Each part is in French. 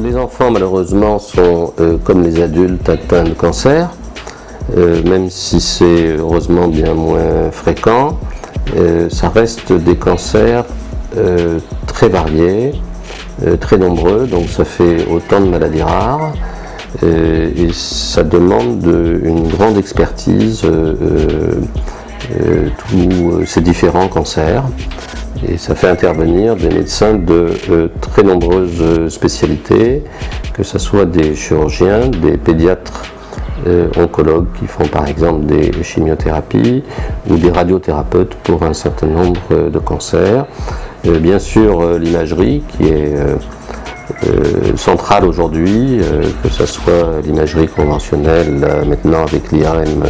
Les enfants malheureusement sont, comme les adultes, atteints de cancer, même si c'est heureusement bien moins fréquent. Ça reste des cancers très variés, très nombreux, donc ça fait autant de maladies rares. Et ça demande une grande expertise, tous ces différents cancers. Et ça fait intervenir des médecins de très nombreuses spécialités, que ce soit des chirurgiens, des pédiatres, oncologues qui font par exemple des chimiothérapies ou des radiothérapeutes pour un certain nombre de cancers. Bien sûr l'imagerie qui est centrale aujourd'hui, que ce soit l'imagerie conventionnelle maintenant avec l'IRM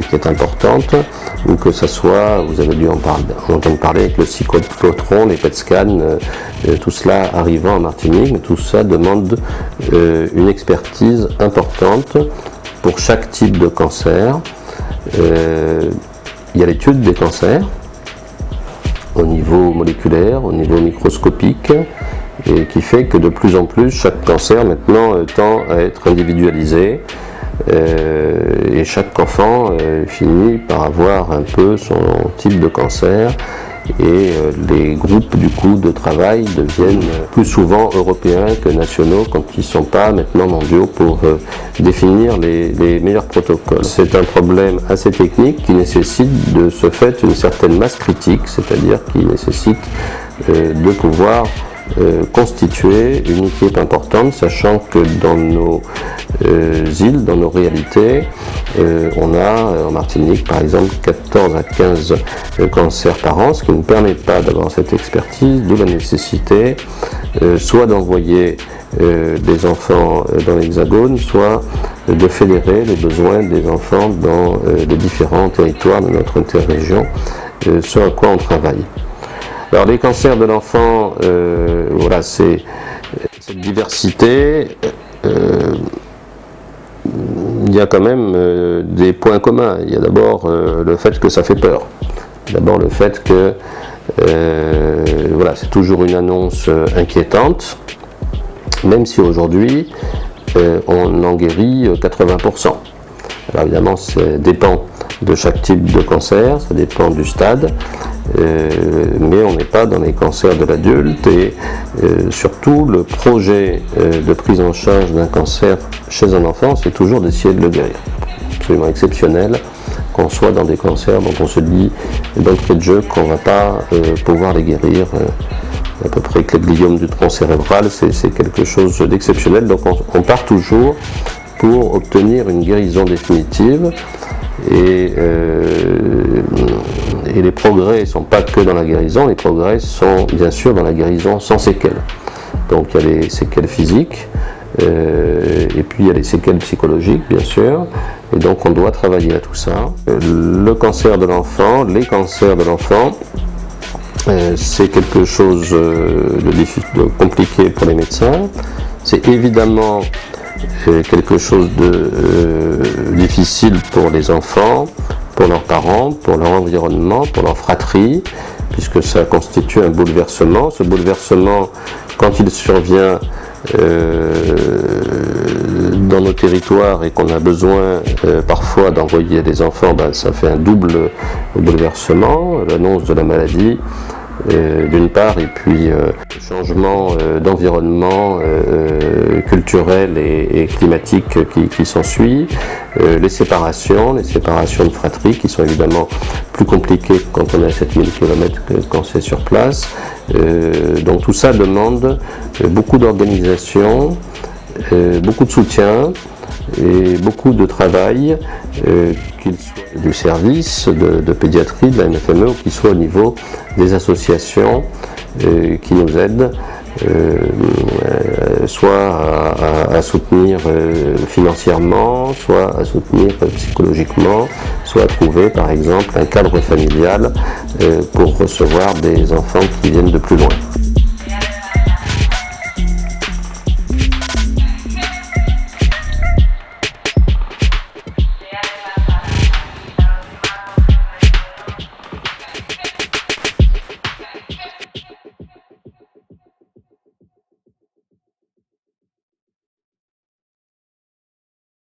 qui est importante, ou que ce soit, vous avez dû entendre parler avec le cyclotron, les PET scans, tout cela arrivant en Martinique, mais tout ça demande une expertise importante pour chaque type de cancer. Il y a l'étude des cancers au niveau moléculaire, au niveau microscopique, et qui fait que de plus en plus chaque cancer maintenant tend à être individualisé. Et chaque enfant finit par avoir un peu son type de cancer, et les groupes du coup de travail deviennent plus souvent européens que nationaux quand ils ne sont pas maintenant mondiaux pour définir les meilleurs protocoles. C'est un problème assez technique qui nécessite de ce fait une certaine masse critique, c'est-à-dire qui nécessite de pouvoir constituer une équipe importante, sachant que dans nos îles, dans nos réalités, on a en Martinique par exemple 14 à 15 cancers par an, ce qui ne permet pas d'avoir cette expertise, d'où la nécessité soit d'envoyer des enfants dans l'Hexagone, soit de fédérer les besoins des enfants dans les différents territoires de notre interrégion, ce à quoi on travaille. Alors les cancers de l'enfant, voilà, c'est cette diversité. Il y a quand même des points communs. Il y a d'abord le fait que ça fait peur. D'abord le fait que voilà, c'est toujours une annonce inquiétante, même si aujourd'hui on en guérit 80%. Alors évidemment, ça dépend de chaque type de cancer, ça dépend du stade, mais on n'est pas dans les cancers de l'adulte, et surtout le projet de prise en charge d'un cancer chez un enfant, c'est toujours d'essayer de le guérir. Absolument exceptionnel qu'on soit dans des cancers dont on se dit d'entrée de jeu qu'on ne va pas pouvoir les guérir. À peu près que les gliomes du tronc cérébral, c'est quelque chose d'exceptionnel, donc on part toujours pour obtenir une guérison définitive. Et les progrès ne sont pas que dans la guérison, les progrès sont bien sûr dans la guérison sans séquelles. Donc il y a les séquelles physiques, et puis il y a les séquelles psychologiques bien sûr, et donc on doit travailler à tout ça. Le cancer de l'enfant, les cancers de l'enfant, c'est quelque chose de compliqué pour les médecins. C'est évidemment quelque chose de difficile pour les enfants, pour leurs parents, pour leur environnement, pour leur fratrie, puisque ça constitue un bouleversement. Ce bouleversement, quand il survient dans nos territoires et qu'on a besoin parfois d'envoyer des enfants, ça fait un double bouleversement, l'annonce de la maladie d'une part, et puis le changement d'environnement culturel et climatique qui s'ensuit, les séparations de fratries qui sont évidemment plus compliquées quand on est à 7000 km que quand c'est sur place. Donc tout ça demande beaucoup d'organisation, beaucoup de soutien et beaucoup de travail, qu'il soit du service de pédiatrie, de la MFME, ou qu'il soit au niveau des associations qui nous aident, soit à soutenir financièrement, soit à soutenir psychologiquement, soit à trouver par exemple un cadre familial pour recevoir des enfants qui viennent de plus loin.